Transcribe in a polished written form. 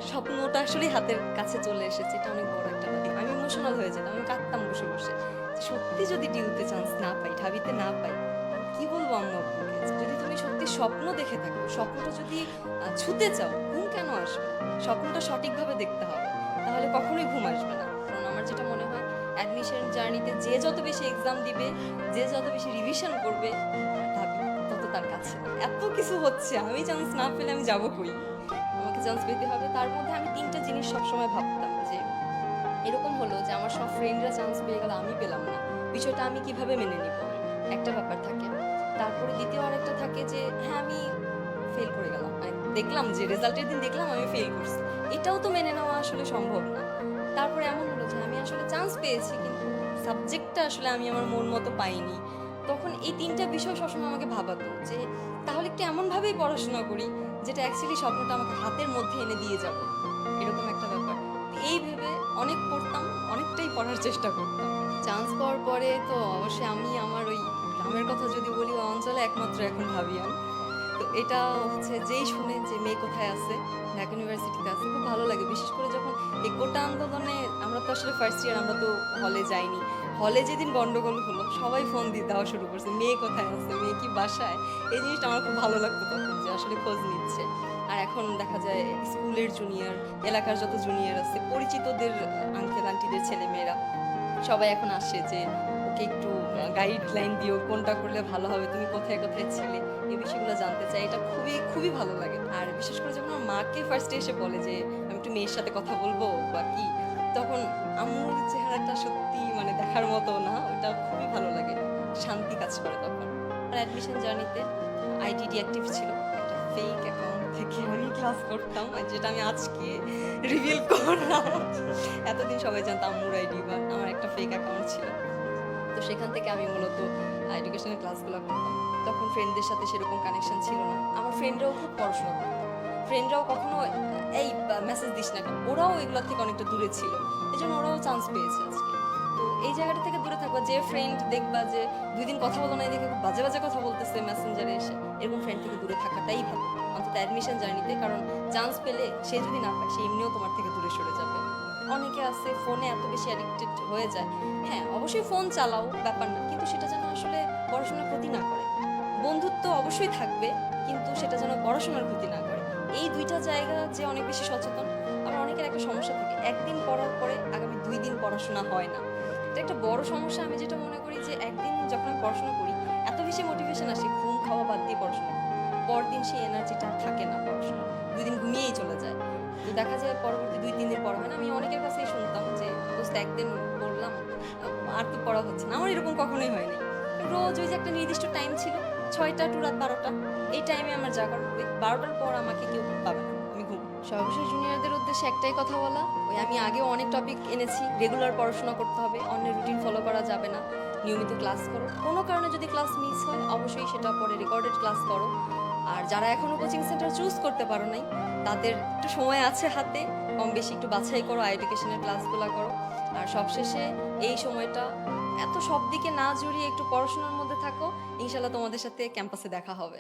স্বপ্নটা আসলে হাতের কাছে চলে এসেছে, এটা অনেক বড় একটা ব্যাপার। আমি ইমোশনাল হয়ে যেতাম, আমি কাঁদতাম বসে বসে। সত্যি যদি ডিউতে চান্স না পাই, ঢাবিতে না পাই, কি বলবো আম্মু আব্বুকে? যদি তুমি সত্যি স্বপ্ন দেখে থাকো, স্বপ্নটা যদি ছুতে চাও, ঘুম কেন আসবে? স্বপ্নটা সঠিকভাবে দেখতে হবে, তাহলে কখনোই ঘুম আসবে না। কারণ আমার যেটা মনে হয়, অ্যাডমিশন জার্নিতে যে যত বেশি এক্সাম দিবে, যে যত বেশি রিভিশন করবে, ঢাবি তত তার কাছে। এত কিছু হচ্ছে, আমি চান্স না পেলে আমি যাবো কই? আমাকে চান্স পেতে হবে। তার মধ্যে আমি ৩ টা জিনিস সবসময় ভাবতাম যে, এরকম হলো যে আমার সব ফ্রেন্ডরা চান্স পেয়ে গেল, আমি পেলাম না। বিষয়টা আমি কিভাবে মেনে নিব? একটা ব্যাপার থাকে। তারপরে দ্বিতীয় আরেকটা থাকে যে, হ্যাঁ, আমি ফেল করে গেলাম। মানে দেখলাম যে রেজাল্টের দিন দেখলাম আমি ফেল করছি। এটাও তো মেনে নেওয়া আসলে সম্ভব না। তারপরে এমন হলো যে আমি আসলে চান্স পেয়েছি, কিন্তু সাবজেক্টটা আসলে আমি আমার মন মতো পাইনি। তখন এই ৩ টা বিষয় সবসময় আমাকে ভাবাতো যে, তাহলে একটু এমনভাবেই পড়াশোনা করি যেটা অ্যাকচুয়ালি স্বপ্নটা আমাকে হাতের মধ্যে এনে দিয়ে যাবে। এরকম একটা ব্যাপার। এই ভেবে অনেক পড়তাম, অনেকটাই পড়ার চেষ্টা করতাম। চান্স পাওয়ার পরে তো অবশ্যই আমি আমার ওই গ্রামের কথা যদি বলি, ওই অঞ্চলে একমাত্র এখন ভাবিয়ান। তো এটা হচ্ছে যেই শুনে যে মেয়ে কোথায় আছে, ঢাকা ইউনিভার্সিটিতে আছে, খুব ভালো লাগে। বিশেষ করে যখন এই কোটা আন্দোলনে আমরা তো আসলে ফার্স্ট ইয়ার, আমরা তো হলে যাইনি। হলে যেদিন গন্ডগোল হলো, সবাই ফোন দিয়ে দেওয়া শুরু করছে, মেয়ে কোথায় আছে, মেয়ে কি বাসায়? এই জিনিসটা আমার খুব ভালো লাগতো তখন, যে আসলে খোঁজ নিচ্ছে। আর এখন দেখা যায় স্কুলের জুনিয়র, এলাকার যত জুনিয়র আছে, পরিচিতদের আঙ্কেল আন্টিদের ছেলেমেয়েরা সবাই এখন আসে যে, ওকে একটু গাইডলাইন দিও, কোনটা করলে ভালো হবে, তুমি কোথায় কোথায় ছিলে, এই বিষয়গুলো জানতে চাই। এটা খুবই খুবই ভালো লাগে। আর বিশেষ করে যখন আমার মাকে ফার্স্টে এসে বলে যে আমি একটু মেয়ের সাথে কথা বলবো বা কি, তখন আম্মুর চেহারাটা সত্যি মানে দেখার মতো না, ওটা খুবই ভালো লাগে, শান্তি কাজ করে তখন। আর অ্যাডমিশন জার্নিতে আইডি ডিঅ্যাক্টিভ ছিল, একটা ফেক অ্যাকাউন্ট থেকে আমি ক্লাস করতাম, আর যেটা আমি আজকে রিভিল করলাম। এতদিন সবাই জানতো আম্মুর আইডি, বা আমার একটা ফেক অ্যাকাউন্ট ছিল। তো সেখান থেকে আমি মূলত এডুকেশনাল ক্লাসগুলো করতাম। তখন ফ্রেন্ডদের সাথে সেরকম কানেকশন ছিল না। আমার ফ্রেন্ডরাও খুব পড়াশোনা করতো। ফ্রেন্ডরাও কখনো এই মেসেজ দিস না কেন? ওরাও এগুলোর থেকে অনেকটা দূরে ছিল। এজন্য ওরাও চান্স পেয়েছে আজকে। তো এই জায়গাটা থেকে দূরে থাকবা। যে ফ্রেন্ড দেখবা যে ২ দিন কথা বলো নাই দেখে খুব বাজে, বাজে কথা বলতেছে মেসেঞ্জারে এসে, এরকম ফ্রেন্ড থেকে দূরে থাকাটাই ভালো। অন্তত অ্যাডমিশন জার্নিতে। কারণ চান্স পেলে সে যদি না পায়, সে এমনিও তোমার থেকে দূরে সরে যাবে। অনেকে আছে ফোনে এত বেশি অ্যাডিক্টেড হয়ে যায়। হ্যাঁ, অবশ্যই ফোন চালাও, ব্যাপার না। কিন্তু সেটা যেন আসলে পড়াশোনার ক্ষতি না করে। বন্ধুত্ব অবশ্যই থাকবে, কিন্তু সেটা যেন পড়াশোনার ক্ষতি না করে। এই ২ টা জায়গা যে অনেক বেশি সচেতন। আবার অনেকের একটা সমস্যা থাকে। একদিন পড়ার পরে আগামী ২ দিন পড়াশোনা হয় না। এটা একটা বড় সমস্যা। আমি যেটা মনে করি যে, একদিন যখন আমি পড়াশোনা করি, এত বেশি মোটিভেশন আসে, ঘুম খাওয়া বাদ দিয়ে পড়াশোনা করি। পরদিন সেই এনার্জিটা আর থাকে না পড়াশোনার। ২ দিন ঘুমিয়েই চলে যায়। তো দেখা যায় পরবর্তী ২-৩ দিন পড়া হয় না। আমি অনেকের কাছেই শুনতাম যে, দোস্ত একদিন পড়লাম, আর তো পড়া হচ্ছে না। আমার এরকম কখনোই হয়নি। রোজ ওই যে একটা নির্দিষ্ট টাইম ছিল, ৬টা টু রাত ১২টা। এই টাইমে আমার জাগার। ওই ১২টার পর আমাকে কেউ পাবে না। আমি ঘুম। সর্বশেষ জুনিয়রদের উদ্দেশ্যে একটাই কথা বলা, ওই আমি আগেও অনেক টপিক এনেছি। রেগুলার পড়াশোনা করতে হবে, অন্যের রুটিন ফলো করা যাবে না। নিয়মিত ক্লাস করো। কোনো কারণে যদি ক্লাস মিস হয়, অবশ্যই সেটা পরে রেকর্ডেড ক্লাস করো। আর যারা এখনো কোচিং সেন্টার চুজ করতে পারো নাই, তাদের একটু সময় আছে হাতে, কম বেশি একটু বাছাই করো, এডুকেশনের ক্লাসগুলো করো। আর সবশেষে এই সময়টা এত সব দিকে না জড়িয়ে একটু পড়াশোনার মধ্যে থাকো। ইনশাল্লাহ তোমাদের সাথে ক্যাম্পাসে দেখা হবে।